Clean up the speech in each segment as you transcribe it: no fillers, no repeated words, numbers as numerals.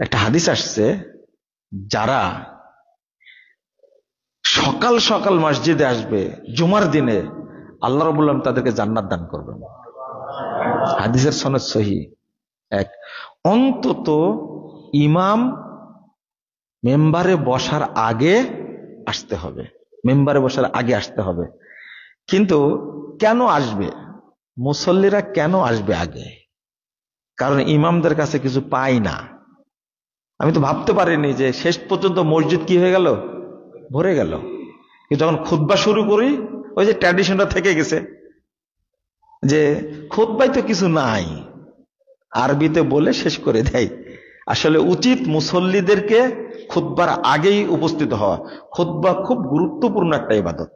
একটা হাদিস আসছে, যারা সকাল সকাল মসজিদে আসবে জুমার দিনে, আল্লাহ রাব্বুল আলামিন তাদেরকে জান্নাত দান করবেন। হাদিসের সনদ সহিহ। এক, অন্তত ইমাম মেম্বারে বসার আগে আসতে হবে, মেম্বারে বসার আগে আসতে হবে। কিন্তু কেন আসবে মুসল্লিরা, কেন আসবে আগে? কারণ ইমামদের কাছে কিছু পাই না। আমি তো ভাবতে পারিনি যে শেষ পর্যন্ত মসজিদ কি হয়ে গেল, ভরে গেল। কিন্তু যখন খুতবা শুরু করি, ওই যে ট্র্যাডিশনটা থেকে গেছে যে খুতবায় তো কিছু নাই, আরবিতে বলে শেষ করে দেয়। আসলে উচিত মুসল্লিদেরকে খুতবার আগেই উপস্থিত হওয়া। খুতবা খুব গুরুত্বপূর্ণ একটা ইবাদত,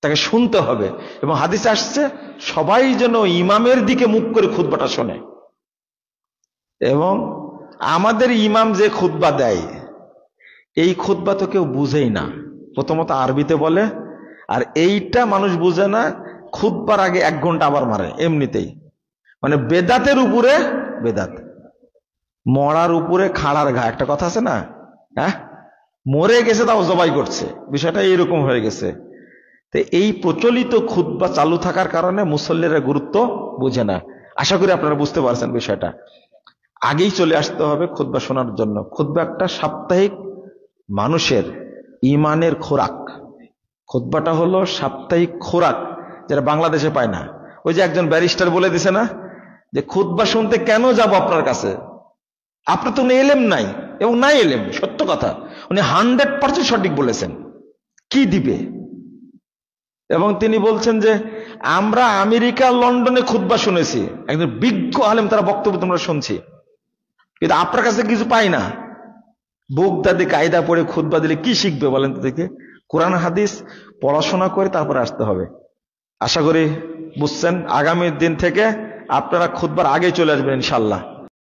তাকে শুনতে হবে। এবং হাদিসে আসছে সবাই যেন ইমামের দিকে মুখ করে খুতবাটা শোনে। এবং আমাদের ইমাম যে খুতবা দেয়, এই খুতবা তো কেউ বুঝেই না। প্রথমত আরবিতে বলে, আর এইটা মানুষ বুঝে না, খুতবার আগে 1 ঘন্টা আবার মারে এমনিতেই। মানে বেদাতের উপরে বেদাত, মরার উপরে খাড়ার ঘা, একটা কথা আছে না? হ্যাঁ, মরে গেছে তাও জবাই করছে, বিষয়টা এইরকম হয়ে গেছে। তো এই প্রচলিত খুতবা চালু থাকার কারণে মুসল্লিরা গুরুত্ব বুঝে না। আশা করি আপনারা বুঝতে পারছেন বিষয়টা। আগেই চলে আসতে হবে খুতবা শোনার জন্য। খুতবা একটা সাপ্তাহিক মানুষের ইমানের খোরাক। খুতবাটা হলো সাপ্তাহিক খোরাক, যেটা বাংলাদেশে পায় না। ওই যে একজন ব্যারিস্টার বলে দিছে না, যে খুতবা শুনতে কেন যাব আপনার কাছে, আপনার তো এলেম নাই। এবং নাই এলেম, সত্য কথা, উনি 100% সঠিক বলেছেন। কি দিবে? এবং তিনি বলছেন যে আমরা আমেরিকা লন্ডনে খুতবা শুনেছি, একজন বিজ্ঞ আলেম তারা বক্তব্য তোমরা শুনছি, কিন্তু আপনার কাছে কিছু পাই না। বুগদাদি কায়দা পড়ে খুতবা দিলে কি শিখবে বলেন তো দেখে? কোরআন হাদিস পড়াশোনা করে তারপরে আসতে হবে। আশা করি বুঝছেন। আগামী দিন থেকে আপনারা খুতবার আগে চলে আসবেন ইনশাআল্লাহ।